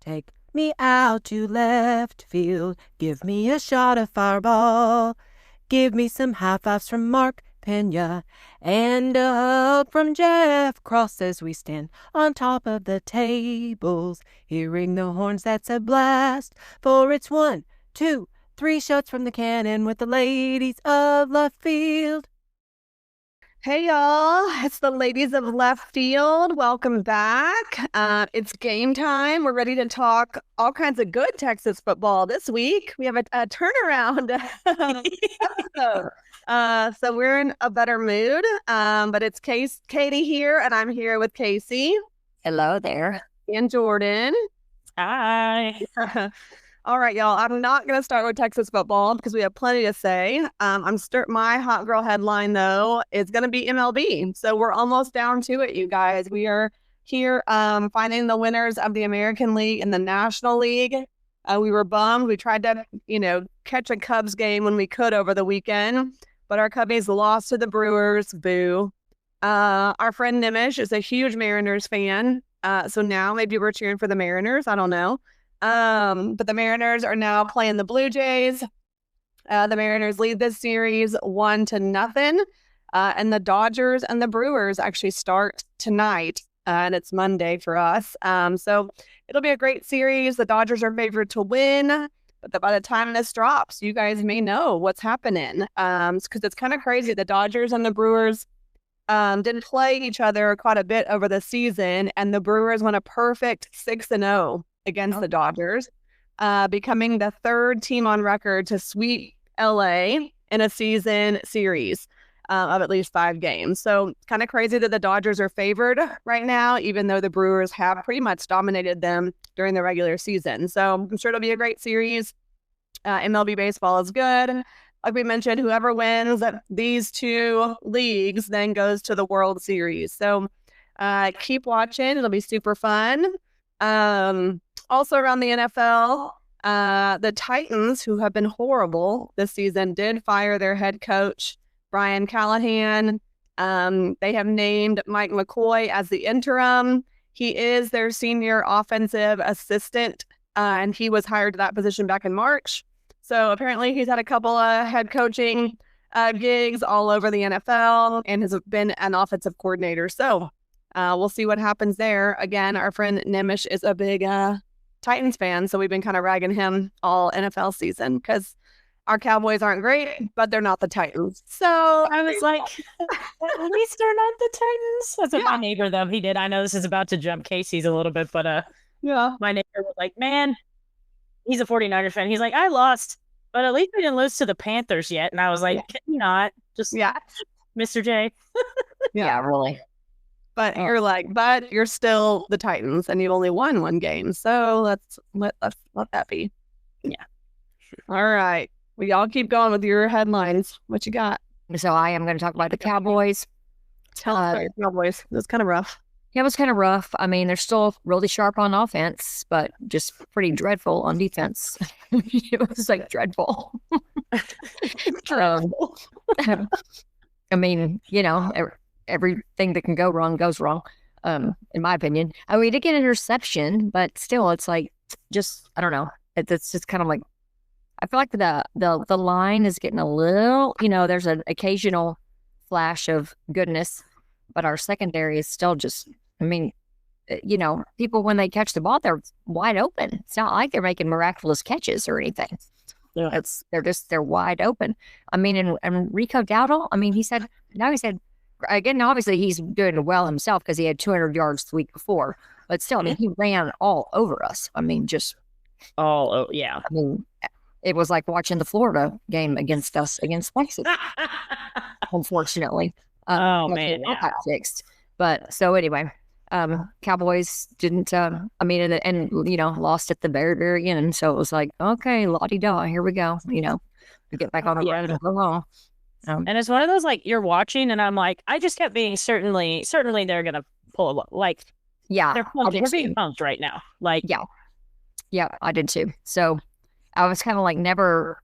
Take me out to left field. Give me a shot of fireball. Give me some high fives from Mark Peña and a hug from Jeff Cross as we stand on top of the tables. Hearing the horns, that's a blast. For it's 1, 2, 3 shots from the cannon with the ladies of left field. Hey y'all, it's the Ladies of Left Field. Welcome back. It's game time. We're ready to talk all kinds of good Texas football this week. We have a turnaround episode. So we're in a better mood. But it's Katie here, and I'm here with Kasey. Hello there. And Jordan. Hi. All right, y'all. I'm not going to start with Texas football because we have plenty to say. My hot girl headline, though, is going to be MLB. So we're almost down to it, you guys. We are here finding the winners of the American League and the National League. We were bummed. We tried to, catch a Cubs game when we could over the weekend, but our Cubbies lost to the Brewers. Boo. Our friend Nimish is a huge Mariners fan. So now maybe we're cheering for the Mariners. I don't know. But the Mariners are now playing the Blue Jays. The Mariners lead this series 1-0. And the Dodgers and the Brewers actually start tonight. And it's Monday for us. So it'll be a great series. The Dodgers are favored to win. But by the time this drops, you guys may know what's happening. Because it's kind of crazy. The Dodgers and the Brewers didn't play each other quite a bit over the season. And the Brewers went a perfect 6-0. Against the Dodgers, becoming the third team on record to sweep LA in a season series of at least 5 games. So kind of crazy that the Dodgers are favored right now, even though the Brewers have pretty much dominated them during the regular season. So I'm sure it'll be a great series. MLB baseball is good. Like we mentioned, whoever wins these 2 leagues then goes to the World Series. So keep watching. It'll be super fun. Also around the NFL, the Titans, who have been horrible this season, did fire their head coach, Brian Callahan. They have named Mike McCoy as the interim. He is their senior offensive assistant, and he was hired to that position back in March. So apparently he's had a couple of head coaching gigs all over the NFL and has been an offensive coordinator. So we'll see what happens there. Again, our friend Nimish is a big Titans fan, so we've been kind of ragging him all NFL season because our Cowboys aren't great, but they're not the Titans. So I was like, at least they're not the Titans. That's what my neighbor, though, he did. I know this is about to jump Kasey's a little bit, but my neighbor was like, man, he's a 49ers fan. He's like, I lost, but at least we didn't lose to the Panthers yet. And I was like, can you not? Just, Mr. J. Yeah, really. But you're like, but you're still the Titans, and you've only won 1 game. So let's let that be. Yeah. All right. We all keep going with your headlines. What you got? So I am going to talk about the Cowboys. Tell us about your Cowboys. It was kind of rough. Yeah, it was kind of rough. I mean, they're still really sharp on offense, but just pretty dreadful on defense. It was like dreadful. I mean, everything that can go wrong goes wrong, in my opinion. I mean, we did get an interception, but still, it's like, just, I don't know. It's just kind of like, I feel like the line is getting a little, there's an occasional flash of goodness, but our secondary is still just, I mean, people, when they catch the ball, they're wide open. It's not like they're making miraculous catches or anything. Yeah. They're wide open. I mean, and Rico Dowdle, I mean, he said, again, obviously he's doing well himself because he had 200 yards the week before. But still, I mean, he ran all over us. I mean, just... yeah. I mean, it was like watching the Florida game against us, against Texas, unfortunately. Man. All got fixed. But, so anyway, Cowboys didn't, lost at the very, very end. So it was like, okay, la-di-da, here we go. Get back on the road and go home. And it's one of those, like, you're watching, and I'm like, I just kept being certainly they're going to pull it. Like, they're being pumped right now. Like, yeah, I did too. So I was kind of like never,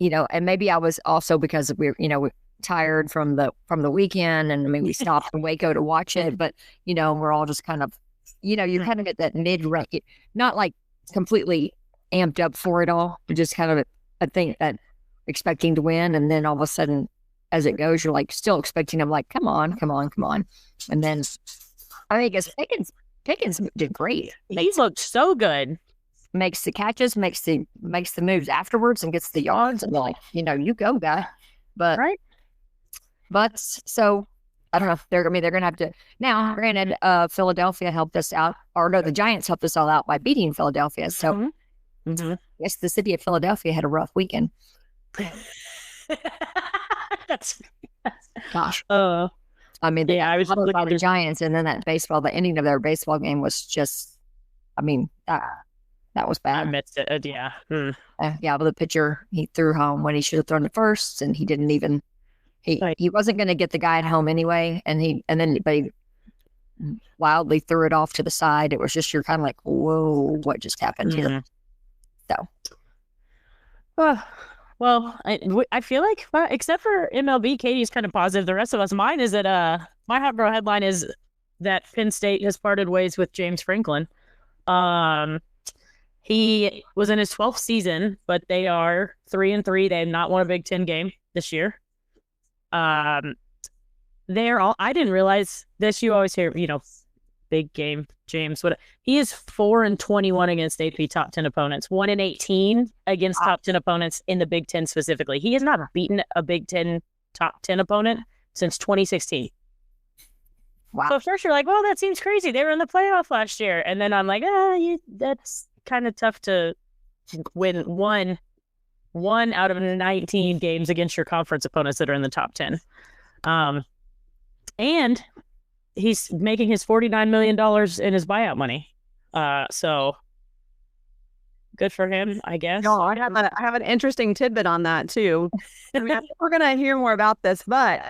and maybe I was also because we're tired from the weekend, and I mean we stopped in Waco to watch it, but we're all just kind of, you kind of get that mid-range, not like completely amped up for it all. Just kind of, I think that expecting to win, and then all of a sudden, as it goes, you're like still expecting them, like, come on. And then I think Pickens did great. He looked so good. Makes the catches, makes the moves afterwards, and gets the yards. And like, you go, guy. But right. But so I don't know. They're gonna have to now. Granted, Philadelphia helped us out, or no, the Giants helped us all out by beating Philadelphia. So yes, the city of Philadelphia had a rough weekend. Gosh. I mean, I was looking by the Giants, and then the ending of their baseball game was just, I mean, that was bad. I missed it. Yeah. But the pitcher, he threw home when he should have thrown it first, and he didn't even. He wasn't going to get the guy at home anyway, but he wildly threw it off to the side. It was just, you're kind of like, whoa, what just happened here? So. Well, I feel like, except for MLB, Katie's kind of positive. The rest of us, mine is that my hot girl headline is that Penn State has parted ways with James Franklin. He was in his 12th season, but they are 3-3. They have not won a Big Ten game this year. They're all. I didn't realize this. You always hear, big game James. He is 4-21 against AP top 10 opponents. 1-18 against top 10 opponents in the Big Ten specifically. He has not beaten a Big Ten top 10 opponent since 2016. Wow. So first you're like, well, that seems crazy. They were in the playoff last year, and then I'm like, that's kind of tough to win one out of 19 games against your conference opponents that are in the top 10. And he's making his $49 million in his buyout money. So good for him, I guess. No, I have an interesting tidbit on that too. I think we're going to hear more about this, but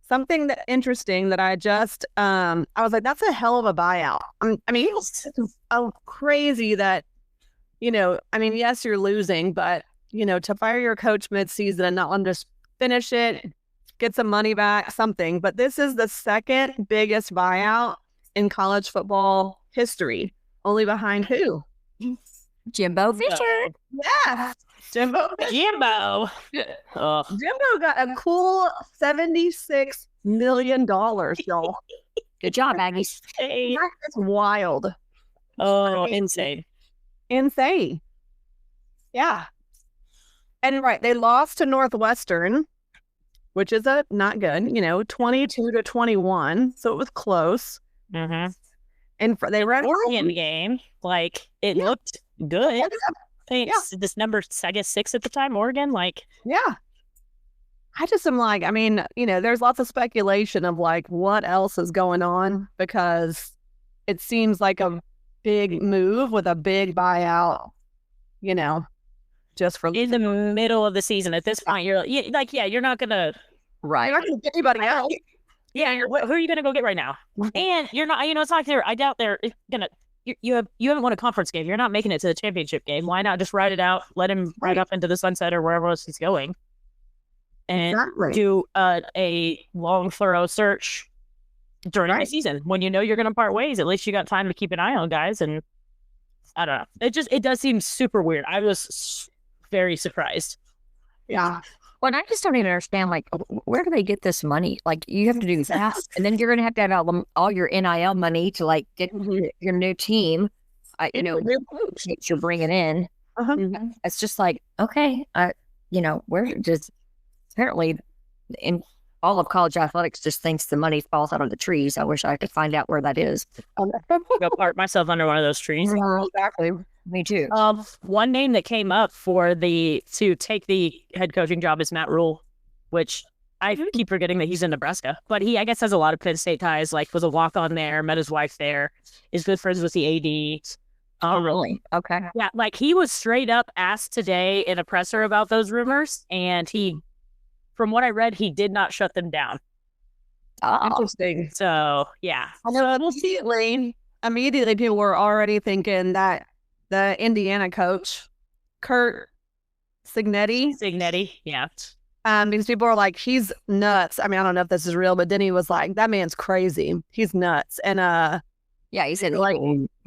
something interesting that I just, I was like, that's a hell of a buyout. I mean, it's so crazy that, yes, you're losing, but, to fire your coach mid-season and not let him just finish it, get some money back, something. But this is the second biggest buyout in college football history. Only behind who? Jimbo Fisher. Yeah. Jimbo. Jimbo got a cool $76 million, y'all. Good job, Aggies. That's wild. Oh, insane. Yeah. And they lost to Northwestern, which is not good, 22-21. So it was close. Mm-hmm. And they ran Oregon game. Like, it looked good. This number, I guess, 6 at the time, Oregon. Yeah. I just am like, there's lots of speculation of what else is going on, because it seems like a big move with a big buyout, just for in the middle of the season. At this point, you're you're not gonna you're not gonna get anybody else. Yeah, who are you gonna go get right now? And you're not, it's not there. I doubt they're gonna. You haven't won a conference game. You're not making it to the championship game. Why not just ride it out? Let him ride up into the sunset or wherever else he's going, and do a long, thorough search during the season when you're going to part ways. At least you got time to keep an eye on guys. And I don't know. It does seem super weird. I was very surprised. Yeah. Well, I just don't even understand, where do they get this money? You have to do that, and then you're going to have all your NIL money to, get your new team, that you're bringing in. Uh-huh. It's just okay, where just apparently in all of college athletics just thinks the money falls out of the trees. I wish I could find out where that is. Go park myself under one of those trees. Exactly. Me too. One name that came up to take the head coaching job is Matt Rule, which I keep forgetting that he's in Nebraska, but he, I guess, has a lot of Penn State ties, was a walk-on there, met his wife there, is good friends with the AD. Oh, really? Okay. Yeah, he was straight up asked today in a presser about those rumors, and he, from what I read, he did not shut them down. Oh. Interesting. So, yeah. I know immediately people were already thinking that the Indiana coach, Kurt Cignetti, yeah. Because people are like, he's nuts. I don't know if this is real, but then he was like, that man's crazy. He's nuts. And Yeah, he said like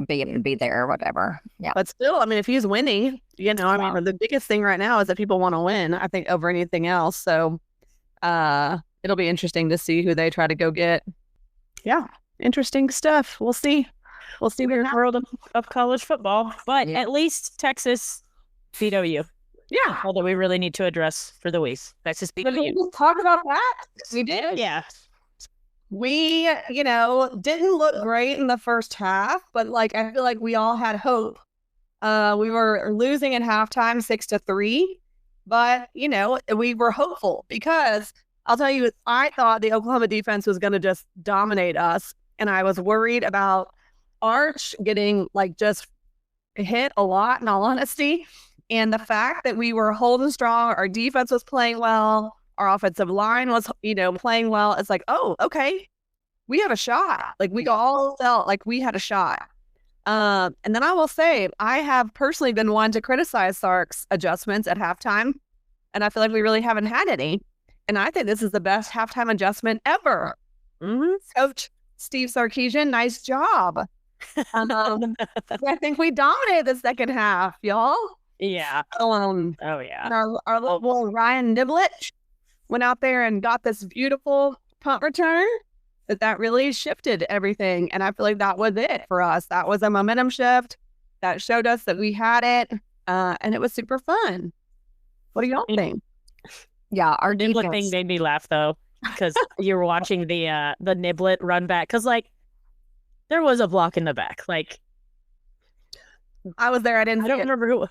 be there or whatever. Yeah. But still, I mean, if he's winning, I mean, the biggest thing right now is that people want to win, I think, over anything else. So it'll be interesting to see who they try to go get. Yeah, interesting stuff. We'll see. We'll see the world of college football. But at least Texas beat OU. Yeah. Although we really need to address for the week. Texas beat OU. We'll talk about that. We did. Yeah. We, didn't look great in the first half, but I feel like we all had hope. We were losing at halftime 6-3, but we were hopeful because I'll tell you, I thought the Oklahoma defense was going to just dominate us, and I was worried about Arch getting just hit a lot, in all honesty. And the fact that we were holding strong, our defense was playing well, our offensive line was, playing well. It's oh, okay, we have a shot. We all felt like we had a shot. And then I will say, I have personally been one to criticize Sark's adjustments at halftime, and I feel like we really haven't had any. And I think this is the best halftime adjustment ever. Coach Steve Sarkisian, nice job. I think we dominated the second half, y'all. Yeah. Oh yeah. And our little Ryan Niblett went out there and got this beautiful punt return that really shifted everything. And I feel like that was it for us. That was a momentum shift that showed us that we had it. And it was super fun. What do y'all think? Yeah, our Niblett thing made me laugh though, because you were watching the Niblett run back. Because there was a block in the back. I was there. I don't remember who.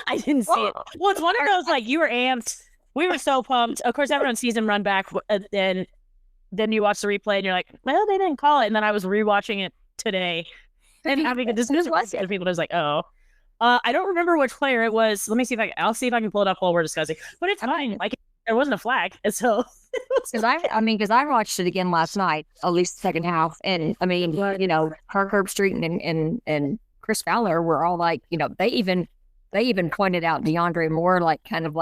I didn't see it. Well, it's one of those you were amped. We were so pumped. Of course, everyone sees him run back, and then you watch the replay, and you're like, "Well, they didn't call it." And then I was rewatching it today, and having a discussion with people. I was like, "Oh." I don't remember which player it was. Let me see if I'll see if I can pull it up while we're discussing. But it's fine. There wasn't a flag, and so. Because I watched it again last night, at least the second half, and I mean, Herbstreit and Chris Fowler were all they even pointed out DeAndre Moore kind of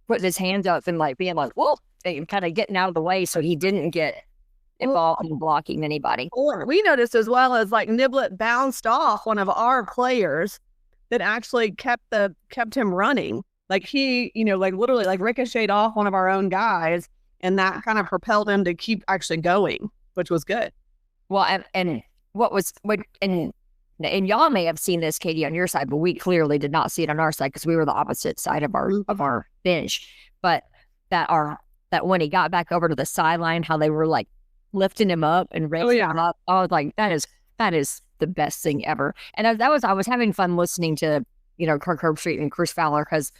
putting his hands up and being whoa, and kind of getting out of the way so he didn't get involved in blocking anybody. We noticed as well as Niblett bounced off one of our players that actually kept him running. He, literally ricocheted off one of our own guys, and that kind of propelled him to keep actually going, which was good. Well, and y'all may have seen this, Katie, on your side, but we clearly did not see it on our side because we were the opposite side of our bench. But that when he got back over to the sideline, how they were lifting him up and raising him up, I was like, that is the best thing ever. And I was having fun listening to Kirk Herbstreit and Chris Fowler because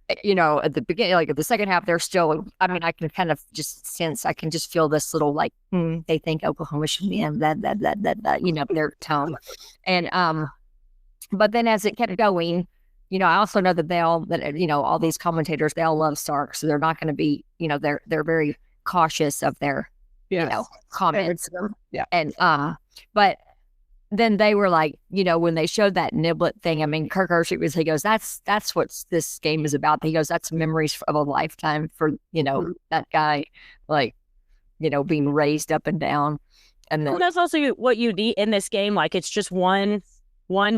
at the beginning, at the second half, they're still. I mean, I can kind of just sense. I can just feel this little they think Oklahoma should be in that their tone, and but then as it kept going, I also know that all these commentators, they all love Sark, so they're not going to be, they're very cautious of their comments. Yeah, and but. Then they were when they showed that Niblett thing, I mean, Kirk Herbstreit he goes, that's what this game is about. He goes, that's memories of a lifetime for, that guy, being raised up and down. And then, that's also what you need in this game. It's just one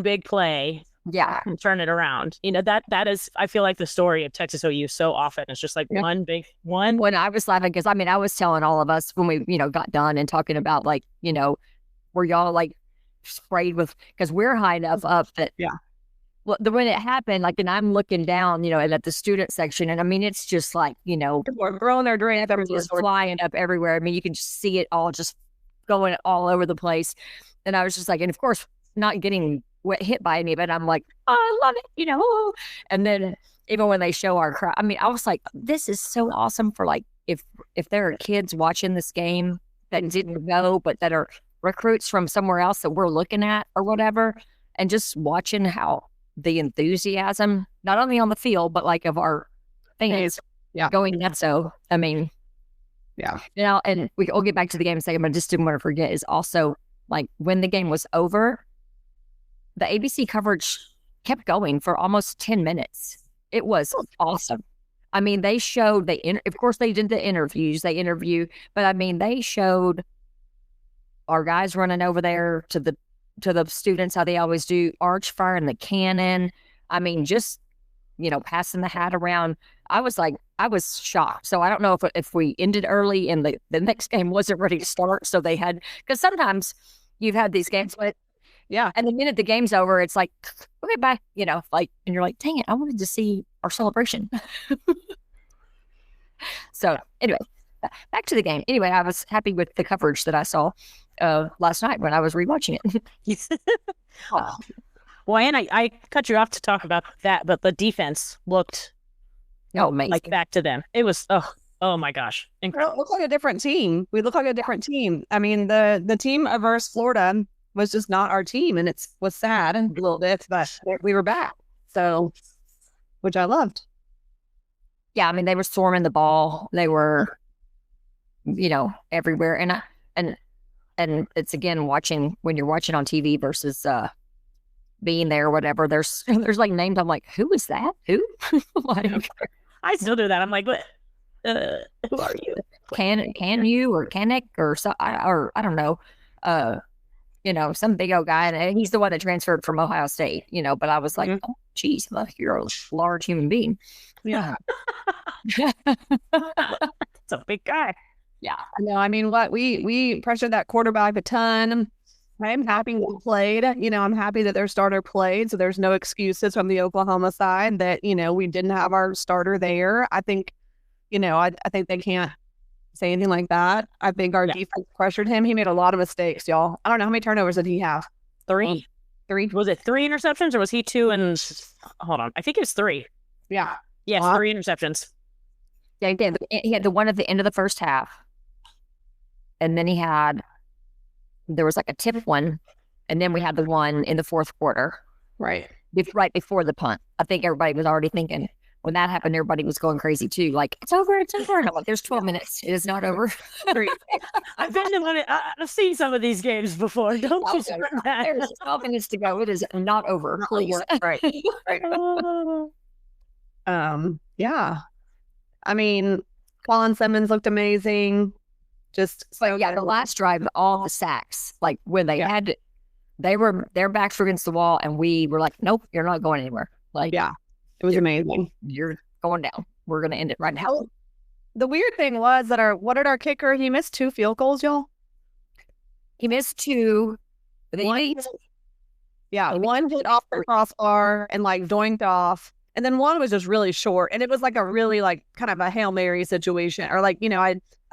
big play. Yeah. And turn it around. That is, I feel like the story of Texas OU so often. It's just one big one. When I was laughing, because I was telling all of us when we, got done and talking about were y'all sprayed with, because we're high enough up that well, when it happened, and I'm looking down, and at the student section, and I mean, it's just people are throwing their drinks, just flying up everywhere. I mean, you can just see it all just going all over the place. And I was just and of course, not getting hit by any of it. I'm oh, I love it, And then even when they show our crowd, I mean, I was this is so awesome for if there are kids watching this game that didn't go, but that are recruits from somewhere else that we're looking at or whatever, and just watching how the enthusiasm, not only on the field, but of our fans going nuts. So, I mean, and we'll get back to the game in a second, but I just didn't want to forget is also when the game was over, the ABC coverage kept going for almost 10 minutes. It was awesome. I mean, they showed, of course they did the interviews, but I mean, they showed our guys running over there to the students how they always do, arch firing the cannon. I mean, just passing the hat around. I was shocked. So I don't know if we ended early and the next game wasn't ready to start. So they had, because sometimes you've had these games, but and the minute the game's over, it's like, okay, bye. And you're like, dang it, I wanted to see our celebration. So anyway, back to the game. Anyway, I was happy with the coverage that I saw last night when I was rewatching it. Well, and I cut you off to talk about that, but the defense looked amazing. Like back to them. It was oh my gosh, incredible. It looked like a different team. We look like a different team. I mean, the team versus Florida was just not our team, and it was sad a little bit, but we were back. So, which I loved. Yeah, I mean, they were swarming the ball. They were, everywhere, and it's again watching when you're watching on TV versus being there or whatever. There's like names. I'm like, who is that? Who? I still do that. I'm like, what? Who are you? Can you or Canick or so or I don't know. Some big old guy, and he's the one that transferred from Ohio State. But I was like, oh, geez, you're a large human being. Yeah, it's a big guy. Yeah, no, I mean, we pressured that quarterback a ton. I'm happy we played. I'm happy that their starter played, so there's no excuses from the Oklahoma side that we didn't have our starter there. I think, I think they can't say anything like that. I think our defense pressured him. He made a lot of mistakes, y'all. I don't know how many turnovers did he have. 3. 3. Was it 3 interceptions or was he 2 and hold on? I think it was 3. Yeah. Yes, 3 interceptions. Yeah, he did. He had the one at the end of the first half, and then there was like a tip one, and then we had the one in the fourth quarter, right before the punt. I think everybody was already thinking when that happened. Everybody was going crazy too, like it's over. And I'm like, there's 12 minutes. It is not over. I've been to one. I've seen some of these games before. Don't you say that? There's 12 minutes to go. It is not over. Please. Right. Yeah. I mean, Colin Simmons looked amazing. The last drive, all the sacks, like when they had, their backs were against the wall, and we were like, nope, you're not going anywhere. Like, yeah, it was amazing. You're going down. We're gonna end it right now. The weird thing was that what did our kicker? He missed 2 field goals, y'all. He missed 2. One hit off the crossbar and like doinked off. And then one was just really short, and it was like a really kind of a Hail Mary situation, or I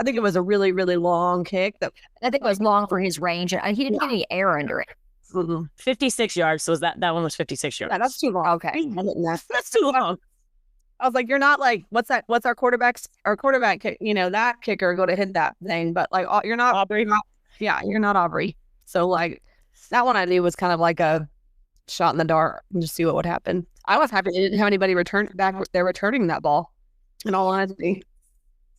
think it was a really, really long kick. I think it was long for his range, and he didn't get any air under it. 56 yards. So that one was 56 yards. Yeah, that's too long. Okay, that's too long. I was like, you're not like, what's that? What's our quarterback kick? That kicker go to hit that thing, but like, you're not Aubrey. You're not Aubrey. So like, that one I knew was kind of like a shot in the dark and just see what would happen. I was happy they didn't have anybody return back. They're returning that ball. In all honesty,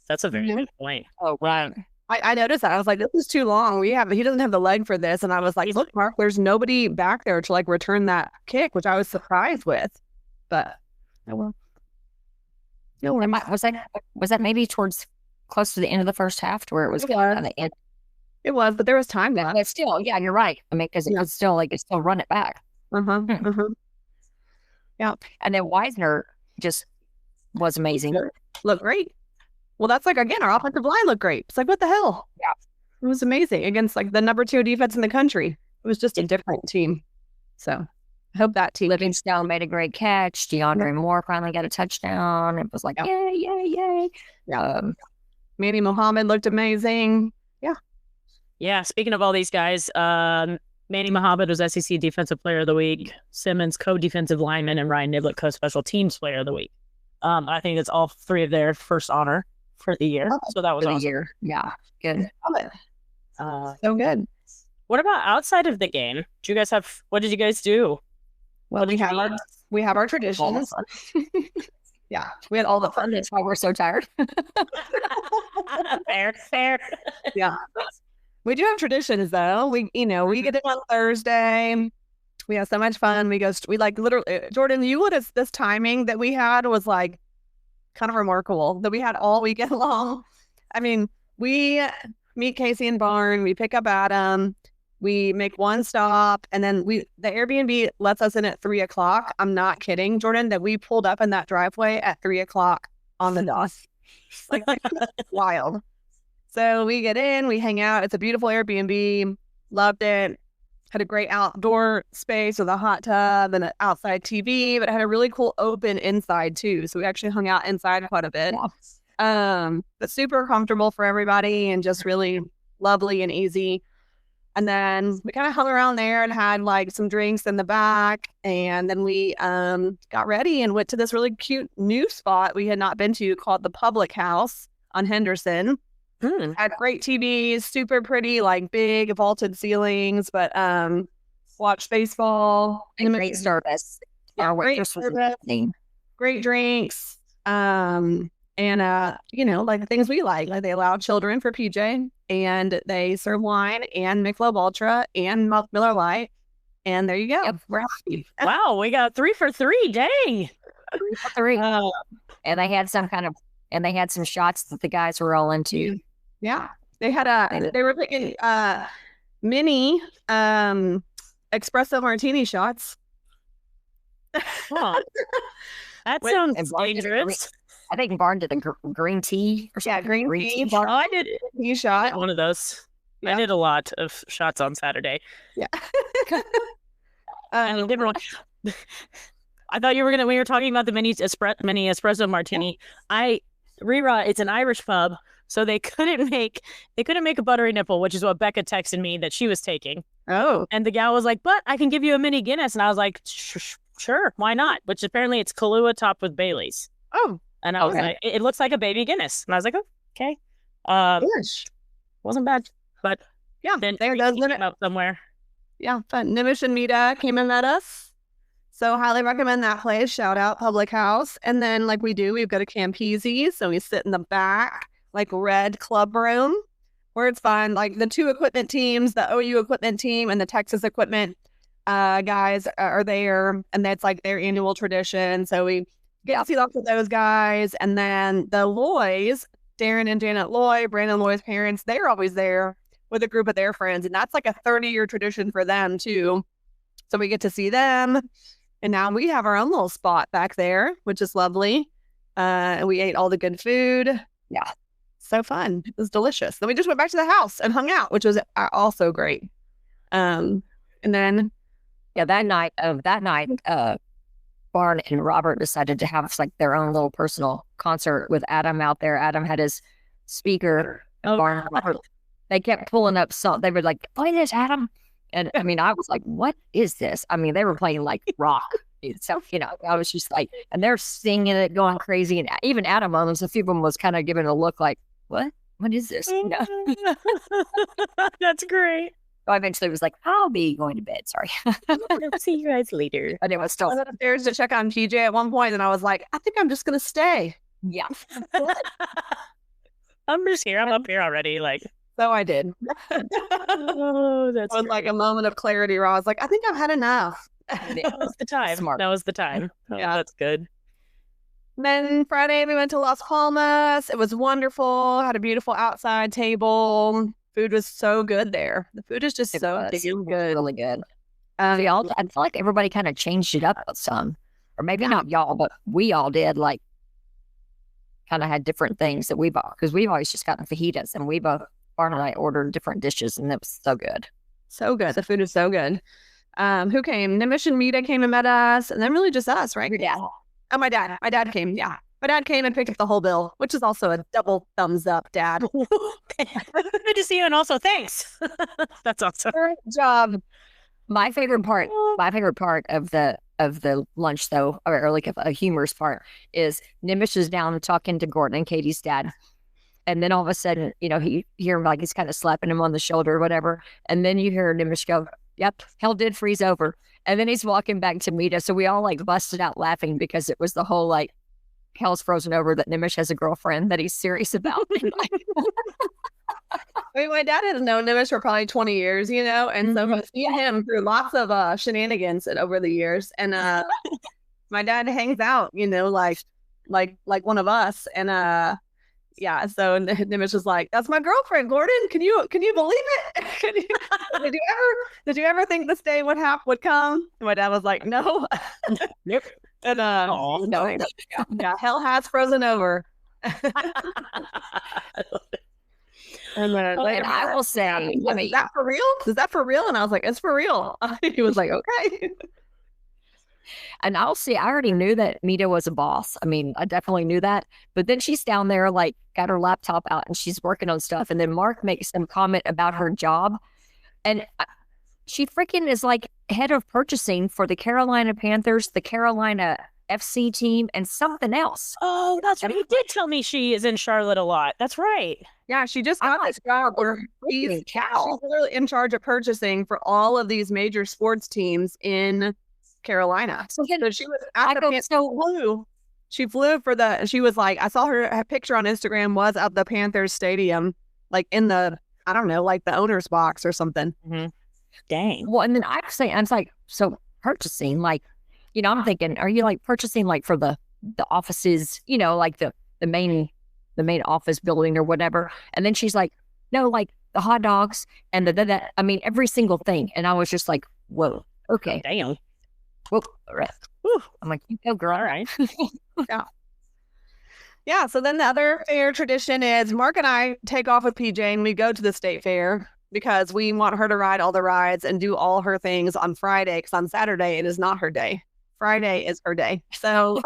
that's a very good point. Oh, right. I noticed that. I was like, this is too long. He doesn't have the leg for this. And I was like, look, Mark, there's nobody back there to like return that kick, which I was surprised with. But no, was that maybe towards close to the end of the first half, to where it was kind of the end? It was, but there was time left. But still, yeah, you're right. I mean, because it was still run it back. Yeah. And then Wisner just was amazing. Looked great. Well, that's like, again, our offensive line looked great. It's like, what the hell? Yeah. It was amazing against like the number 2 defense in the country. It was just a different team. So I hope that team. Livingstone made a great catch. DeAndre Moore finally got a touchdown. It was like, yay. Yeah. Manny Muhammad looked amazing. Yeah. Yeah. Speaking of all these guys, Manny Muhammad was SEC Defensive Player of the Week. Simmons, co-defensive lineman, and Ryan Niblett, co-special teams Player of the Week. I think it's all 3 of their first honor for the year. So that was awesome. Year. Yeah, good. So good. What about outside of the game? What did you guys do? Well, we have our traditions. Yeah, we had all the fun. That's why we're so tired. Fair. Yeah. We do have traditions though. We get it on Thursday. We have so much fun. We like literally, Jordan, this timing that we had was like kind of remarkable that we had all weekend long. I mean, we meet Kasey and Barn. We pick up Adam. We make one stop, and then the Airbnb lets us in at 3:00. I'm not kidding, Jordan, that we pulled up in that driveway at 3:00 on the dot. Like, wild. So we get in, we hang out. It's a beautiful Airbnb. Loved it. Had a great outdoor space with a hot tub and an outside TV, but it had a really cool open inside too. So we actually hung out inside quite a bit. But super comfortable for everybody and just really lovely and easy. And then we kind of hung around there and had like some drinks in the back. And then we got ready and went to this really cute new spot we had not been to called the Public House on Henderson. Had great TVs, super pretty, like big vaulted ceilings, but watched baseball. And great service. Yeah, great service. Great drinks. And, like things we like they allow children for PJ, and they serve wine and Michelob Ultra and Miller Lite. And there you go. Yep. We're happy. Wow, we got 3 for 3. Dang. 3 for 3. And they had some shots that the guys were all into. Yeah. They were picking mini espresso martini shots. Huh. That sounds dangerous. I think Barn did a green tea or something. Yeah, green tea. Oh, I did tea shot. one of those. Yeah. I did a lot of shots on Saturday. Yeah. And different one. I thought you were when you were talking about the mini espresso martini. It's an Irish pub, so they couldn't make a buttery nipple, which is what Becca texted me that she was taking. Oh. And the gal was like, "But I can give you a mini Guinness," and I was like, "Sure, why not?" Which apparently it's Kahlua topped with Bailey's. Oh. And I was like, it looks like a baby Guinness. And I was like, oh, okay. Wasn't bad. But yeah, then there does came up somewhere. Yeah, but Nimish and Mita came and met us. So highly recommend that place. Shout out Public House. And then like we've got a Campese. So we sit in the back, like red club room where it's fun. Like the 2 equipment teams, the OU equipment team and the Texas equipment guys are there. And that's like their annual tradition. So we get to see lots of those guys. And then the Loys, Darren and Janet Loy, Brandon Loy's parents, they're always there with a group of their friends. And that's like a 30-year tradition for them too. So we get to see them. And now we have our own little spot back there, which is lovely. And we ate all the good food. Yeah. So fun. It was delicious. Then we just went back to the house and hung out, which was also great. And then that night, Barn and Robert decided to have like their own little personal concert with Adam out there. Adam had his speaker. Barn and Robert, they kept pulling up songs. They were like, "Play this, Adam." And I mean, I was like, "What is this?" I mean, they were playing like rock. So, I was just like, and they're singing it, going crazy. And even Adam on them, a few of them was kind of giving a look like, "What? What is this?" That's great. So I eventually was like, "I'll be going to bed. Sorry." I'll see you guys later. But it was still. I went upstairs to check on PJ at one point, and I was like, "I think I'm just gonna stay." Yeah. I'm just here. I'm up here already. Like, so I did. Oh, that's it was like a moment of clarity where I was like, "I think I've had enough." That was the time. Smart. That was the time. Oh, yeah, that's good. Then Friday we went to Las Palmas. It was wonderful. Had a beautiful outside table. Food was so good there. The food is just so good. Really good. Y'all, I feel like everybody kind of changed it up with some, or maybe not y'all, but we all did. Like, kind of had different things that we bought because we've always just gotten fajitas, and we both Barn and I ordered different dishes, and it was so good. So good. The food is so good. Who came? Nimish and Mita came and met us, and then really just us, right? Your dad. Oh, my dad. My dad came. Yeah. My dad came and picked up the whole bill, which is also a double thumbs up, Dad. Good to see you, and also thanks. That's awesome. Great job. My favorite part of the lunch, though, or like a humorous part, is Nimish is down talking to Gordon and Katie's dad, and then all of a sudden, you hear him like he's kind of slapping him on the shoulder or whatever, and then you hear Nimish go, "Yep, hell did freeze over," and then he's walking back to meet us, so we all like busted out laughing because it was the whole like, hell's frozen over that Nimish has a girlfriend that he's serious about. I mean, my dad has known Nimish for probably 20 years, and so I've seen him through lots of shenanigans over the years. And my dad hangs out, like one of us. And Yeah. So Nimish was like, "That's my girlfriend, Gordon. Can you believe it? Did you ever think this day would come?" And my dad was like, "No." Nope. And No. yeah, hell has frozen over. And then And I will say, I mean, is that for real? Is that for real? And I was like, "It's for real." He was like, "Okay." and I'll say, I already knew that Mita was a boss. I mean, I definitely knew that. But then she's down there, like, got her laptop out and she's working on stuff. And then Mark makes some comment about her job. And she freaking is like head of purchasing for the Carolina Panthers, the Carolina FC team, and something else. Oh, that's right. You did tell me she is in Charlotte a lot. That's right. Yeah, she just got this job where she's literally in charge of purchasing for all of these major sports teams in Carolina. So she was at the She flew for she was like, I saw her picture on Instagram was at the Panthers stadium, like in the, I don't know, like the owner's box or something. Mm-hmm. Dang. Well, and then I was like, so purchasing, like, I'm thinking, are you like purchasing like for the offices, like the main office building or whatever? And then she's like, no, like the hot dogs and I mean, every single thing. And I was just like, whoa, okay. Damn. Whoa, all right. Whew. I'm like, you go, girl. All right. Yeah. Yeah. So then the other fair tradition is Mark and I take off with PJ and we go to the state fair because we want her to ride all the rides and do all her things on Friday. Because on Saturday, it is not her day. Friday is her day. So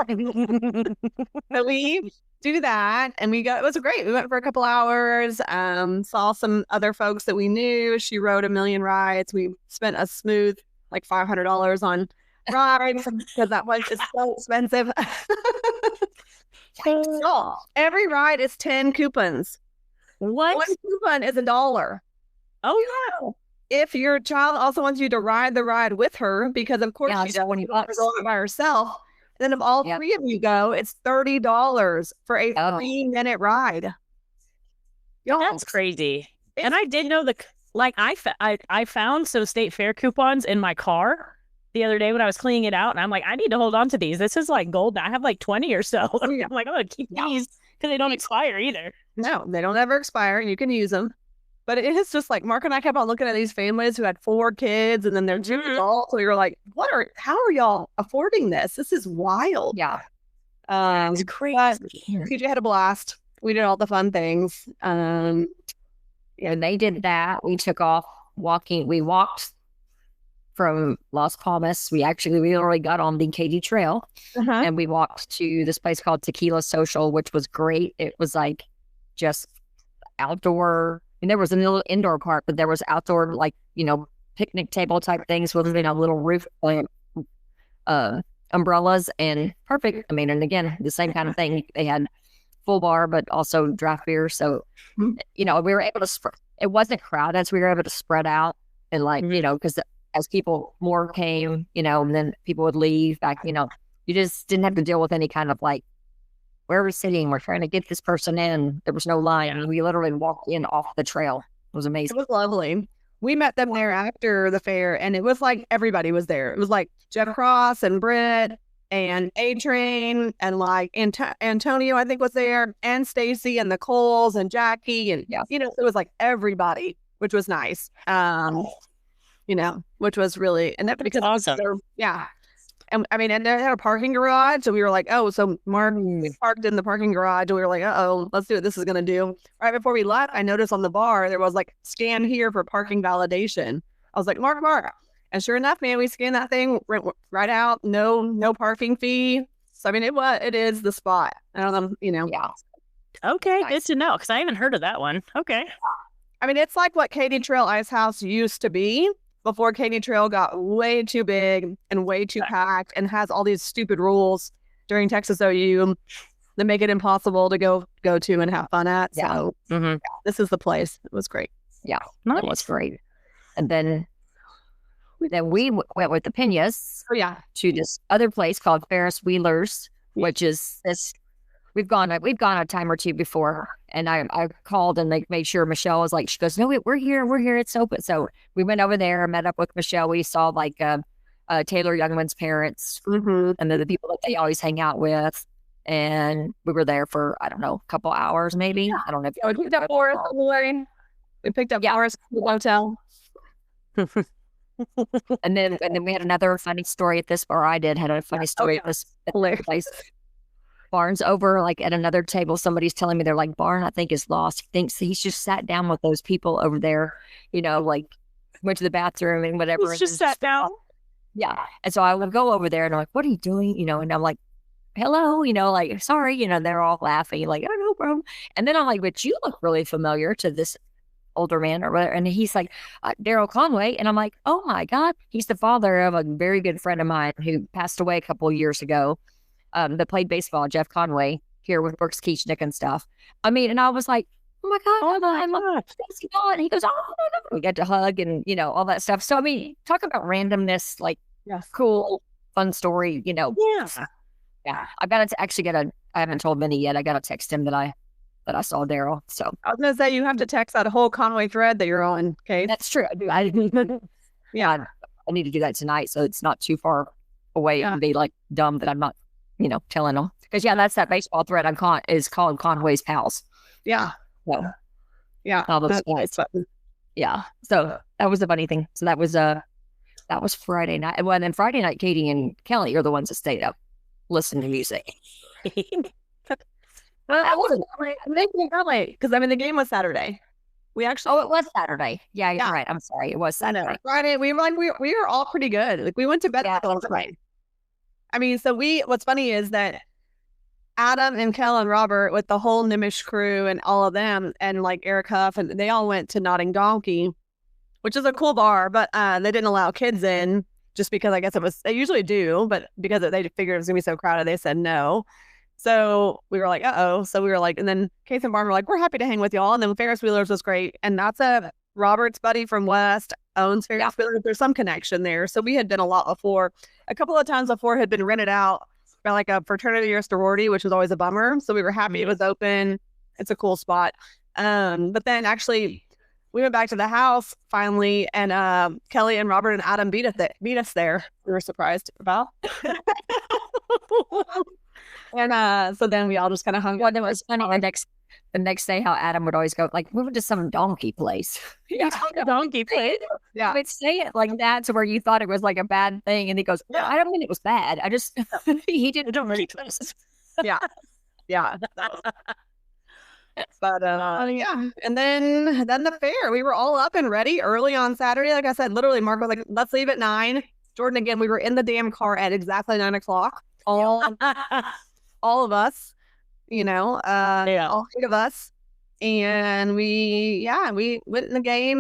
we do that and we go. It was great. We went for a couple hours, saw some other folks that we knew. She rode a million rides. We spent a smooth like $500 on rides because that was just so expensive. Every ride is 10 coupons. What? One coupon is $1. Oh, no. If your child also wants you to ride the ride with her, because of course she doesn't want to go by herself, then if all three of you go, it's $30 for a 3-minute ride. That's crazy. And I did know I found some state fair coupons in my car the other day when I was cleaning it out, and I'm like, I need to hold on to these. This is like gold. I have like 20 or so. I'm like, I'm gonna keep these because they don't expire either. No, they don't ever expire, and you can use them. But it is just like Mark and I kept on looking at these families who had 4 kids and then they're 2 adults. So we were like, how are y'all affording this? This is wild. Yeah. It's crazy. PJ had a blast. We did all the fun things. And they did that. We took off walking. We walked from Las Palmas. We already got on the Katy Trail and we walked to this place called Tequila Social, which was great. It was like just outdoor. And there was a little indoor part, but there was outdoor, like, picnic table type things with, little roof umbrellas and perfect. I mean, and again, the same kind of thing. They had full bar, but also draft beer. So, we were able to, it wasn't crowded. So we were able to spread out and because as people more came, and then people would leave back, you just didn't have to deal with any kind of like, where we're sitting, we're trying to get this person in. There was no line. I mean, we literally walked in off the trail. It was amazing. It was lovely. We met them there after the fair, and it was like everybody was there. It was like Jeff Cross and Britt and A-Train and like Antonio, I think, was there, and Stacy and the Coles and Jackie. And, it was like everybody, which was nice. Which was really, and that because awesome. And I mean, and they had a parking garage. So we were like, oh, so Mark parked in the parking garage. And we were like, let's do what this is going to do. Right before we left, I noticed on the bar, there was like scan here for parking validation. I was like, Mark. And sure enough, man, we scanned that thing right out. No parking fee. So, I mean, it is the spot. I don't know, Yeah. Okay. Nice. Good to know. Cause I haven't heard of that one. Okay. I mean, it's like what Katy Trail Ice House used to be. Before Katy Trail got way too big and way too packed and has all these stupid rules during Texas OU that make it impossible to go to and have fun at. So this is the place. It was great. Yeah, it was great. And then we went with the Peñas to this other place called Ferris Wheelers, which is this. We've gone a time or two before, and I called and they made sure Michelle was like, she goes, no, we're here, it's open. So we went over there, met up with Michelle. We saw like Taylor Youngman's parents, and then the people that they always hang out with, And we were there for, I don't know, a couple hours maybe. I don't know. We picked up Forrest on the way. We picked up Forrest at the hotel. And then we had another funny story at this, or I had a funny story at this place. Barnes over like at another table. Somebody's telling me they're like, Barn, I think is lost. He thinks he's just sat down with those people over there, like went to the bathroom and whatever. He's just sat down. Yeah. And so I would go over there and I'm like, what are you doing? And I'm like, hello, like, sorry, they're all laughing, like, oh, no problem. And then I'm like, but you look really familiar to this older man or whatever. And he's like, Daryl Conway. And I'm like, oh my God, he's the father of a very good friend of mine who passed away a couple of years ago, that played baseball, Jeff Conway, here with Brooks Keechnick and stuff. I mean, and I was like, oh my God, I'm like, basketball. And he goes, oh my God. We got to hug and, all that stuff. So, I mean, talk about randomness, like, cool, fun story, Yeah. I got to actually I haven't told Minnie yet. I got to text him that I saw Daryl. So I was going to say, you have to text that whole Conway thread that you're on, okay? That's true. I do. Yeah. I need to do that tonight. So it's not too far away and be like dumb that I'm not, telling them. Because that's that baseball thread is called Conway's Pals. Yeah. So, yeah. All those guys. Yeah. So that was a funny thing. So that was Friday night. Well, then Friday night, Katie and Kelly are the ones that stayed up. Listen to music. I wasn't late because the game was Saturday. We actually. Oh, it was Saturday. Yeah, you're right. I'm sorry, it was Saturday. Friday. We were all pretty good. Like we went to bed right. I mean, so what's funny is that Adam and Kel and Robert with the whole Nimish crew and all of them and like Eric Huff and they all went to Notting Donkey, which is a cool bar, but they didn't allow kids in. Just because I guess they usually do, but because they figured it was going to be so crowded, they said no. So we were like, uh-oh. So we were like, and then Kasey and Barn were like, we're happy to hang with y'all. And then Ferris Wheelers was great. And that's Robert's buddy from West owns Ferris Wheelers. There's some connection there. So we had been a lot before. A couple of times before had been rented out by like a fraternity or sorority, which was always a bummer. So we were happy it was open. It's a cool spot. But then actually we went back to the house finally, and Kelly and Robert and Adam beat us there. We were surprised about. And so then we all just kind of hung out. Well, it was funny. The next day, how Adam would always go, like, we went to some donkey place. Donkey place. Yeah. We'd say it like that to where you thought it was like a bad thing. And he goes, I don't mean it was bad. I just, he didn't do many places. Yeah. Yeah. But yeah, and then the fair, we were all up and ready early on Saturday. Like I said, literally, Mark was like, let's leave at 9. Jordan, again, we were in the damn car at exactly 9 o'clock. All of us, all 8 of us. And we went in the game.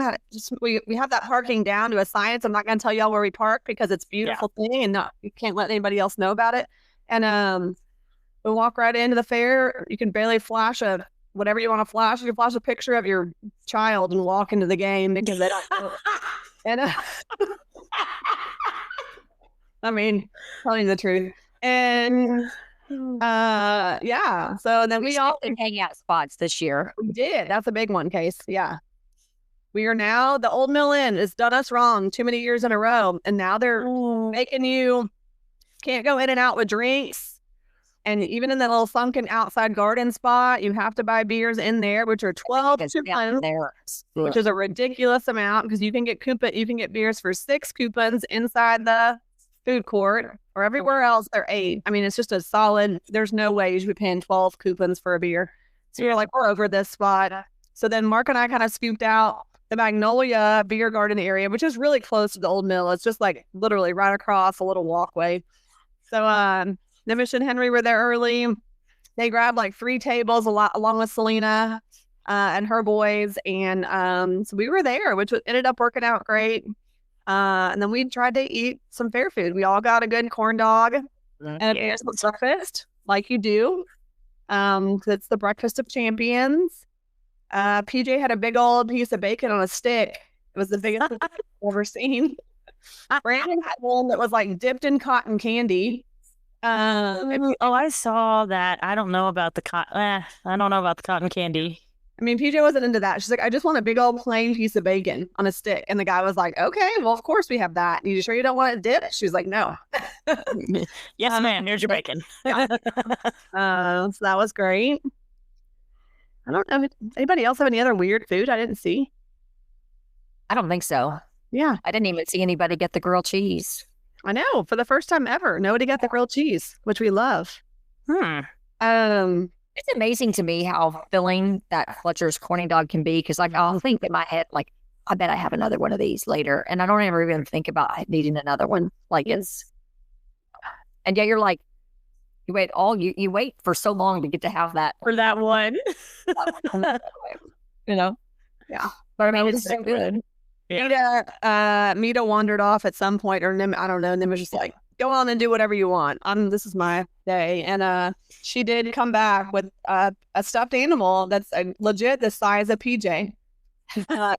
We have that parking down to a science. I'm not going to tell y'all where we park because it's a beautiful thing and you can't let anybody else know about it. And we walk right into the fair. You can barely flash whatever you want to flash. You can flash a picture of your child and walk into the game because they don't know. And I mean, telling you the truth. And so then we all hang out spots this year. We did. That's a big one, Case. Yeah. We are now, the Old Mill Inn has done us wrong too many years in a row. And now they're making you can't go in and out with drinks. And even in the little sunken outside garden spot, you have to buy beers in there, which are 12 coupons, which is a ridiculous amount because you can get beers for 6 coupons inside the food court or everywhere else. They're 8. I mean, it's just a solid. There's no way you should be paying 12 coupons for a beer. So you're like, we're over this spot. So then Mark and I kind of scooped out the Magnolia beer garden area, which is really close to the Old Mill. It's just like literally right across a little walkway. So, Nimish and Henry were there early. They grabbed like 3 tables along with Selena and her boys. And so we were there, which ended up working out great. And then we tried to eat some fair food. We all got a good corn dog and a breakfast, like you do. It's the breakfast of champions. PJ had a big old piece of bacon on a stick. It was the biggest I've ever seen. Brandon had one that was like dipped in cotton candy. I saw that. I don't know about the cotton candy. I mean, PJ wasn't into that. She's like, I just want a big old plain piece of bacon on a stick. And the guy was like, okay, well, of course we have that. You sure you don't want it dipped? She was like, no. Yes, ma'am. Here's your bacon. So that was great. I don't know. Anybody else have any other weird food I didn't see? I don't think so. Yeah. I didn't even see anybody get the grilled cheese. I know. For the first time ever, nobody got the grilled cheese, which we love. It's amazing to me how filling that Fletcher's corny dog can be, because like I'll think in my head, like, I bet I have another one of these later, and I don't ever even think about needing another one. Like it's, and yet you're like, you wait for so long to get to have that for that one. You know? Yeah. But I mean, it's so good. Yeah. Mita wandered off at some point, or I don't know. Nim was just like, go on and do whatever you want. This is my day. And she did come back with a stuffed animal that's legit the size of PJ. It's a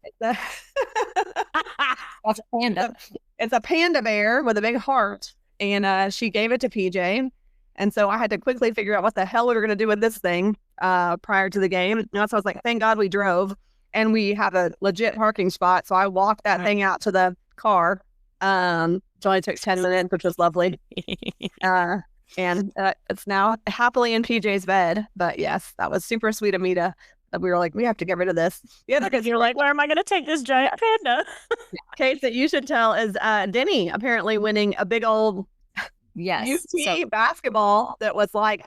panda. It's a panda bear with a big heart. And she gave it to PJ. And so I had to quickly figure out what the hell we were going to do with this thing prior to the game. And so I was like, thank God we drove. And we have a legit parking spot. So I walked that thing out to the car. It only took 10 minutes, which was lovely. And it's now happily in PJ's bed. But yes, that was super sweet of Mita. We were like, we have to get rid of this. Yeah, because you're like, where am I going to take this giant panda? Case that you should tell is Denny apparently winning a big old UT basketball that was like,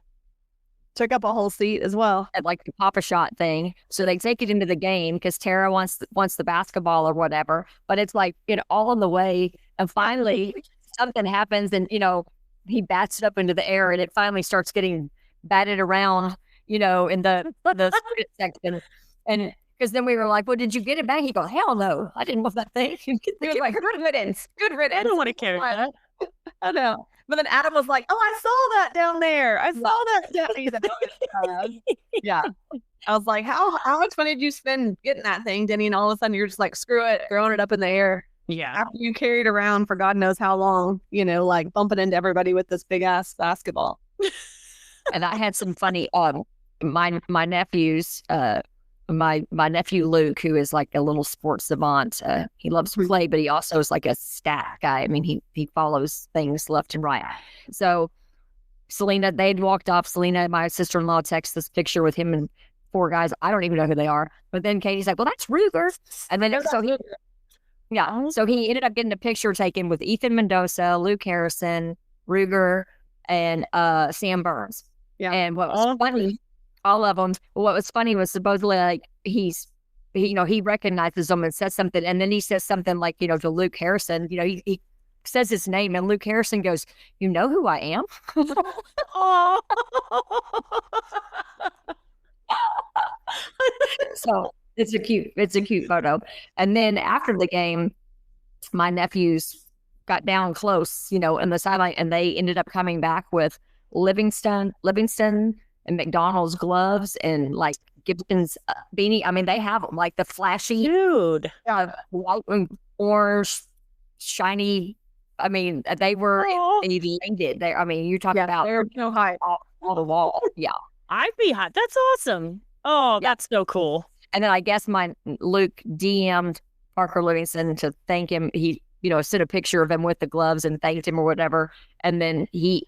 took up a whole seat as well. At like the Pop-A-Shot thing. So they take it into the game because Tara wants the basketball or whatever. But it's like, all in the way. And finally, something happens and, he bats it up into the air and it finally starts getting batted around, in the section. And because then we were like, well, did you get it back? He goes, hell no. I didn't want that thing. He was like, good riddance. Good riddance. I don't want to carry that. I know. But then Adam was like, oh, I saw that down there. I saw that down there. Yeah. I was like, how much money did you spend getting that thing, Denny? And all of a sudden you're just like, screw it, throwing it up in the air. Yeah. After you carried around for God knows how long, like bumping into everybody with this big ass basketball. And I had some funny, my nephews, my nephew Luke, who is like a little sports savant, he loves to play, but he also is like a stat guy. I mean, he follows things left and right. So Selena, they'd walked off. Selena, my sister-in-law, texted this picture with him and 4 guys. I don't even know who they are. But then Katie's like, well, that's Ruger. And then so he ended up getting a picture taken with Ethan Mendoza, Luke Harrison, Ruger, and Sam Burns. Yeah. And what was funny, all of them. What was funny was supposedly like he recognizes them and says something, and then he says something like, to Luke Harrison, he says his name, and Luke Harrison goes, "You know who I am?" So it's a cute photo. And then after the game, my nephews got down close, in the sideline, and they ended up coming back with Livingston and McDonald's gloves and like Gibson's beanie. I mean, they have them like the flashy, white and orange, shiny. I mean, they were elated. You're talking about they're so high on the wall. Yeah, I'd be hot. That's awesome. Oh, that's so cool. And then I guess my Luke DM'd Parker Livingston to thank him. He, sent a picture of him with the gloves and thanked him or whatever. And then he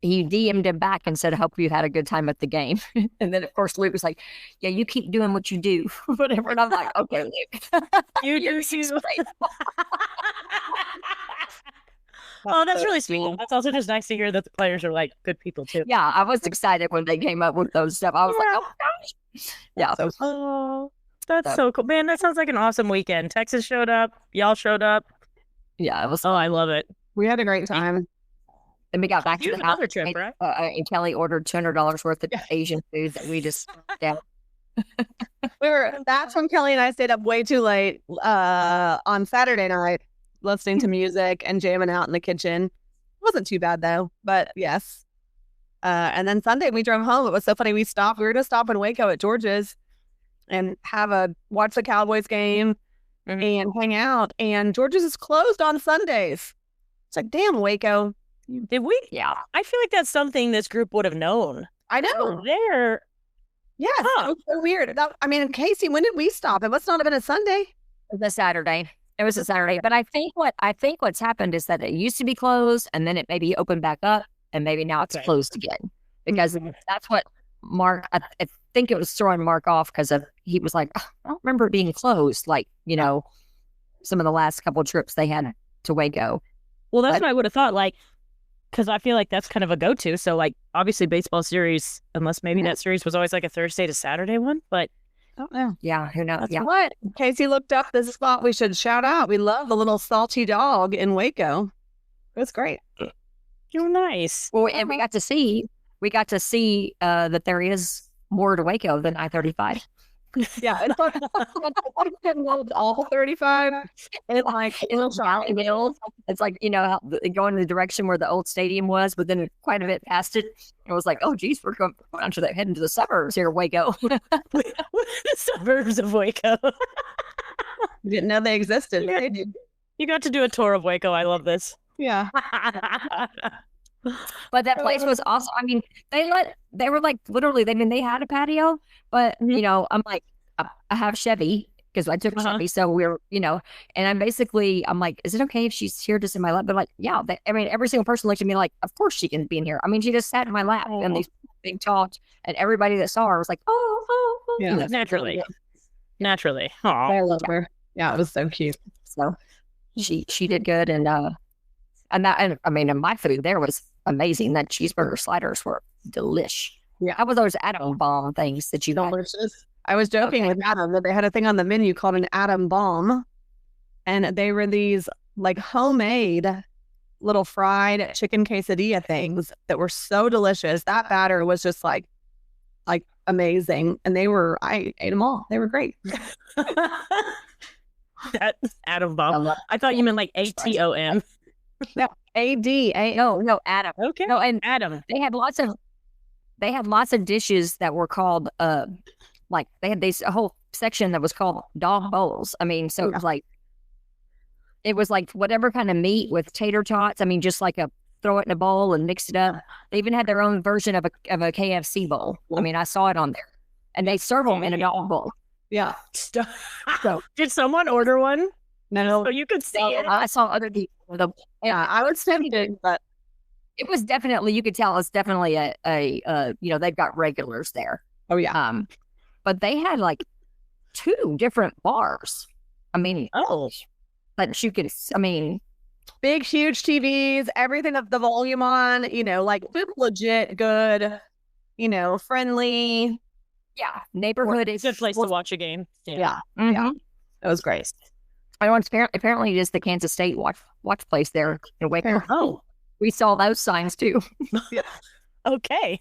DM'd him back and said, I hope you had a good time at the game. And then, of course, Luke was like, yeah, you keep doing what you do, whatever. And I'm like, okay, Luke. You do. Oh, that's really sweet. That's also just nice to hear that the players are like good people too. Yeah, I was excited when they came up with those stuff. I was like, oh my gosh. Yeah. That's so cool. Man, that sounds like an awesome weekend. Texas showed up. Y'all showed up. Yeah, it was. Oh, I love it. We had a great time. And we got back to the house. Another trip, right? And Kelly ordered $200 worth of Asian food that we just down. That's when Kelly and I stayed up way too late on Saturday night, listening to music and jamming out in the kitchen. It wasn't too bad though, but yes. And then Sunday we drove home. It was so funny. We were going to stop in Waco at George's and watch the Cowboys game and hang out. And George's is closed on Sundays. It's like, damn, Waco. Did we? Yeah. I feel like that's something this group would have known. I know. Yes, it was so weird. Kasey, when did we stop? It must not have been a Sunday. It was a Saturday. But I think what's happened is that it used to be closed and then it maybe opened back up and maybe now it's closed again because that's what Mark. I think it was throwing Mark off because he was like, oh, I don't remember it being closed. Like some of the last couple of trips they had to Waco. Well, that's what I would have thought. Like, because I feel like that's kind of a go-to. So, like, obviously, baseball series, unless maybe that series was always like a Thursday to Saturday one, but I don't know. Yeah, who knows? That's what Kasey looked up. This spot we should shout out. We love the little salty dog in Waco. It was great. You're nice. Well, and we got to see that there is more to Waco than I-35. Yeah, it's like all 35. And like it's like going the direction where the old stadium was, but then quite a bit past it. It was like, oh geez, we're going to heading to the suburbs here, Waco. The suburbs of Waco. You didn't know they existed. Yeah. They did. You got to do a tour of Waco. I love this. Yeah. But that place was awesome. I mean, they were like literally. They had a patio, but I'm like, I have Chevy because I took Chevy, so we're and I'm like, is it okay if she's here just in my lap? They're like, yeah. Every single person looked at me like, of course she can be in here. I mean, she just sat in my lap and they big talked, and everybody that saw her was like, oh. Yeah, naturally. Aww. I love her. Yeah, it was so cute. So she did good, and my food there was amazing. That cheeseburger sliders were delish. Yeah, how was those atom bomb things that you got? Delicious. I was joking with Adam that they had a thing on the menu called an atom bomb, and they were these like homemade little fried chicken quesadilla things that were so delicious. That batter was just like amazing, and I ate them all. They were great. That atom bomb. I thought you meant like ATOM. No, AD. No, Adam. Okay. No, and Adam. They had lots of dishes that were called like they had a whole section that was called dog bowls. I mean, so it was like whatever kind of meat with tater tots. I mean, just like throw it in a bowl and mix it up. They even had their own version of a KFC bowl. I mean, I saw it on there, and they serve them in a dog bowl. Yeah. So did someone order one? No, so you could see it. I saw other people with them. Yeah, I was tempted, but it was definitely, you could tell it's definitely a they've got regulars there. Oh yeah. But they had like 2 different bars. I mean, but you could, big, huge TVs, everything of the volume on, like legit good, friendly. Yeah. Neighborhood is a good place to watch a game. Yeah. Mm-hmm. Yeah. It was great. I know apparently it is the Kansas State watch place there in Waco. Oh. We saw those signs too. Yeah. Okay.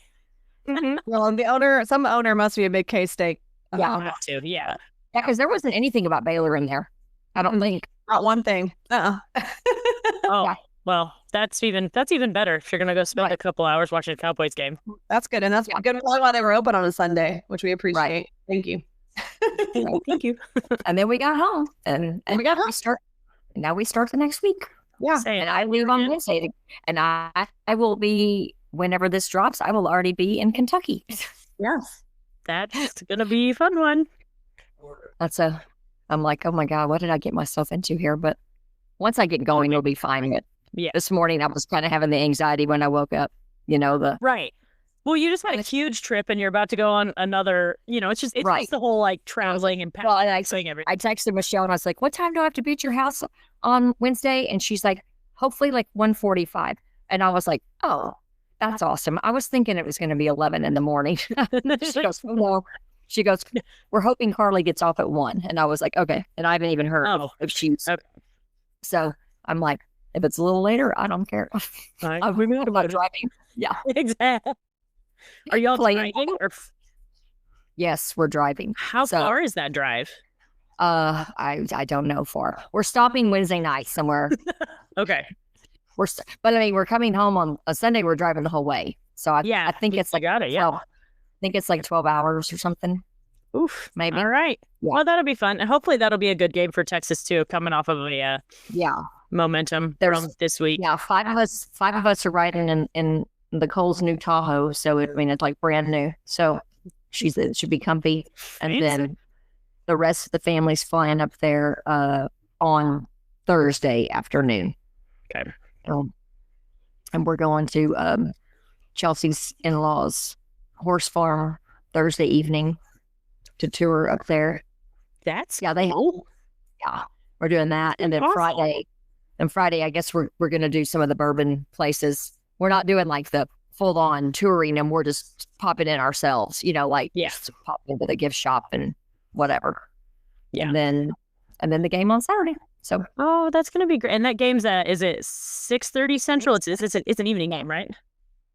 Mm-hmm. Well, and some owner must be a big K-State. Yeah. Have to. Yeah. Yeah, because there wasn't anything about Baylor in there. I don't think. Not one thing. Oh, yeah. Well, that's even better if you're gonna go spend a couple hours watching a Cowboys game. That's good, and that's good why they were open on a Sunday, which we appreciate. Right. Thank you. Thank you. And then we got home, and we got home. Now we start the next week. Yeah, and I leave on Wednesday, and I will be, whenever this drops, I will already be in Kentucky. Yes, that's gonna be a fun one. I'm like, oh my God, what did I get myself into here? But once I get going, it'll be fine. But this morning I was kind of having the anxiety when I woke up. Right. Well, you just had a huge trip, and you're about to go on another. It's just the whole like traveling and packing. Well, and I texted Michelle and I was like, "What time do I have to be at your house on Wednesday?" And she's like, "Hopefully like 1:45." And I was like, "Oh, that's awesome." I was thinking it was going to be 11 in the morning. She goes, "No." She goes, "We're hoping Carly gets off at 1." And I was like, "Okay." And I haven't even heard if she's. Okay. So I'm like, if it's a little later, I don't care. I'm about driving. Yeah, exactly. Are y'all driving? Or... Yes, we're driving. How far is that drive? I don't know far. We're stopping Wednesday night somewhere. Okay. But I mean, we're coming home on a Sunday. We're driving the whole way. So I think it's like, got it. Yeah. I think it's like 12 hours or something. Oof. Maybe. All right. Yeah. Well, that'll be fun. And hopefully that'll be a good game for Texas too, coming off of a momentum from this week. Yeah. 5 of us are riding in the Cole's new Tahoe. So it's like brand new. So It should be comfy. And Fancy. then the rest of the family's flying up there on Thursday afternoon. Okay. And we're going to Chelsea's in-laws' horse farm Thursday evening to tour up there. That's cool. We're doing that. And then awesome. Friday, I guess we're going to do some of the bourbon places. We're not doing like the full-on touring, and we're just popping in ourselves, just pop into the gift shop and whatever. Yeah. And then the game on Saturday. So that's gonna be great. And that game's is it 6:30 Central? It's an evening game, right?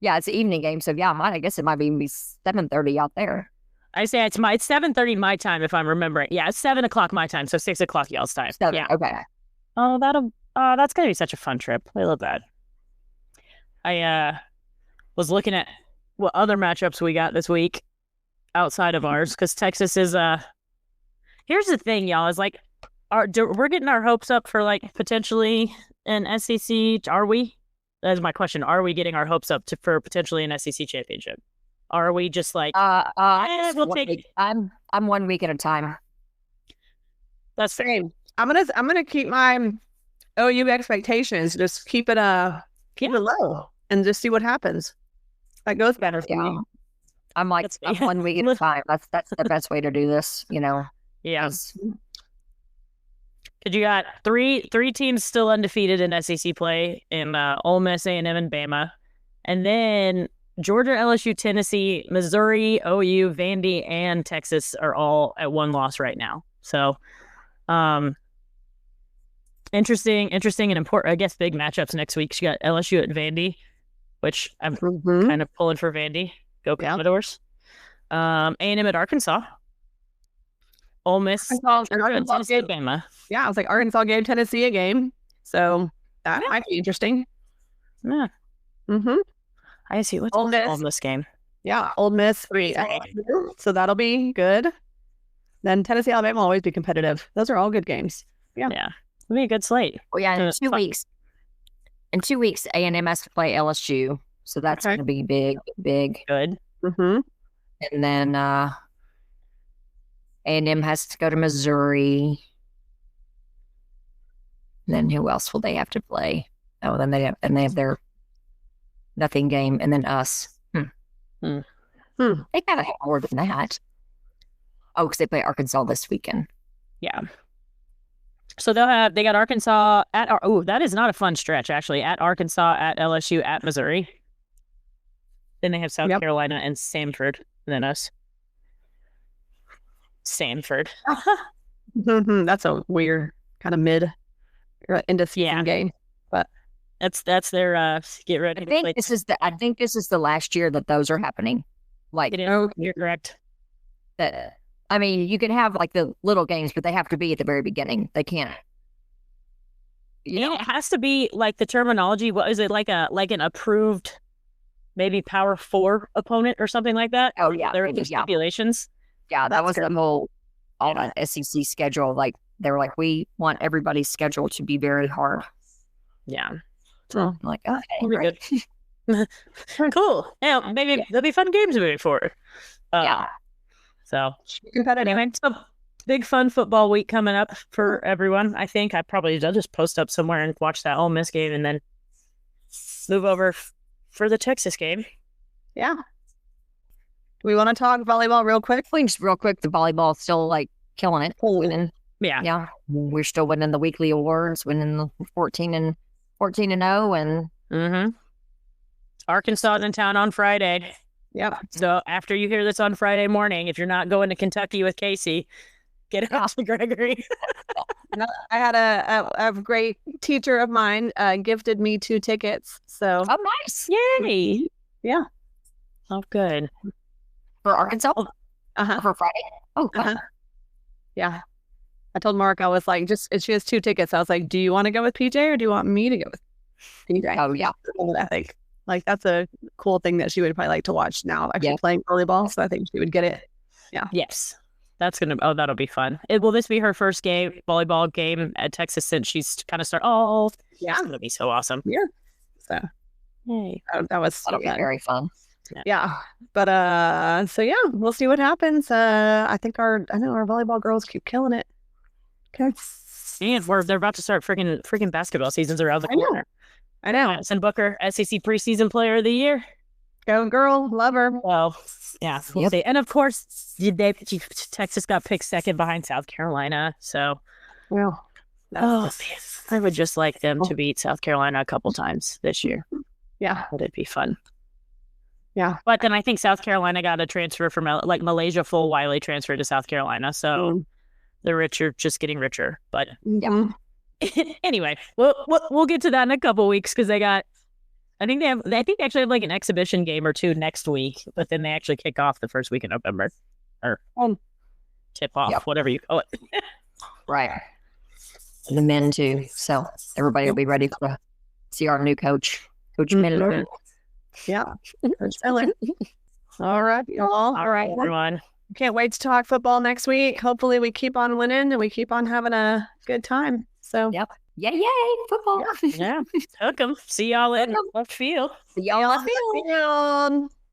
Yeah, it's an evening game. So I guess it might even be 7:30 out there. I say it's 7:30 my time if I'm remembering. Yeah, it's 7:00 my time, so 6:00 y'all's time. Yeah. Okay. Oh, that's gonna be such a fun trip. I love that. I was looking at what other matchups we got this week outside of ours, because Texas is here's the thing, y'all, is like we're getting our hopes up for like potentially an SEC. Are we? That's my question. Are we getting our hopes up for potentially an SEC championship? Are we just like we'll take? I'm 1 week at a time. That's fair. I'm gonna keep my OU expectations. Just keep it low and just see what happens. That goes better for me. I'm 1 week at a time. That's the best way to do this. Yeah. Because you got three teams still undefeated in SEC play in Ole Miss, A&M, and Bama. And then Georgia, LSU, Tennessee, Missouri, OU, Vandy, and Texas are all at one loss right now. So interesting and important, I guess, big matchups next week. You got LSU at Vandy, which I'm kind of pulling for Vandy. Go Commodores. A&M at Arkansas. Ole Miss, Tennessee, Bama. Yeah, I was like, Arkansas gave Tennessee a game, so that might be interesting. Yeah. Mm-hmm. I see. What's Ole Miss game? Yeah, Ole Miss 3. So that'll be good. Then Tennessee, Alabama will always be competitive. Those are all good games. Yeah. It'll be a good slate. Well, yeah, in 2 weeks. In 2 weeks, A&M has to play LSU, so that's going to be big. Good. Mm-hmm. And then A&M has to go to Missouri. And then who else will they have to play? Oh, then they have their nothing game, and then us. They gotta have more than that. Oh, because they play Arkansas this weekend. Yeah. So they got Arkansas that is not a fun stretch, actually. At Arkansas, at LSU, at Missouri. Then they have South Carolina and Samford, and then us. Samford. That's a weird kind of mid end of season game, but that's their get ready. I think this is the last year that those are happening. Like, you're correct. I mean, you can have like the little games, but they have to be at the very beginning. They can't. It has to be like the terminology. What is it, like an approved, maybe Power 4 opponent or something like that? Oh yeah, there are stipulations. Yeah, that was the whole SEC schedule. Like they were like, we want everybody's schedule to be very hard. Yeah. So I'm like, okay, great. Good. Cool. Yeah, maybe there'll be fun games moving forward. So anyway, so big fun football week coming up for everyone. I think I'll just post up somewhere and watch that Ole Miss game, and then move over for the Texas game. Yeah. Do we want to talk volleyball real quick? Just real quick, the volleyball is still like killing it. Winning. Yeah. We're still winning the weekly awards, winning the 14-0, and Arkansas in town on Friday. Yeah. So after you hear this on Friday morning, if you're not going to Kentucky with Kasey, get it off to Gregory. I had a great teacher of mine gifted me 2 tickets. So nice. Yay. Yeah. Oh, good. For Arkansas? For Friday? Oh, yeah. I told Mark, I was like, she has 2 tickets. I was like, do you want to go with PJ or do you want me to go with PJ? Oh, yeah. I think like that's a cool thing that she would probably like to watch now, actually playing volleyball. So I think she would get it. Yeah. Yes. That'll be fun. Will this be her first volleyball game at Texas since she's kind of started? Yeah. It's going to be so awesome. Yeah. So yay. that'll be very fun. Yeah. But so yeah, we'll see what happens. I know our volleyball girls keep killing it. Okay. And they're about to start freaking basketball seasons around the corner. I know. Madison Booker, SEC preseason player of the year. Go girl, love her. Well, yeah, we'll see. And of course, Texas got picked second behind South Carolina. So, well, I would just like them to beat South Carolina a couple times this year. Yeah, but it'd be fun. Yeah, but then I think South Carolina got a transfer from Malaysia. Full Wiley transferred to South Carolina, so the rich are just getting richer. But anyway, we'll get to that in a couple weeks because they actually have like an exhibition game or two next week, but then they actually kick off the first week in November or tip off, whatever you call it. Right. The men too. So everybody will be ready to see our new coach, Coach Miller. Yeah. All right, y'all. All right, everyone. Can't wait to talk football next week. Hopefully we keep on winning and we keep on having a good time. So Yay, football. Yeah. Hook 'em. See y'all in left field. See y'all in left field.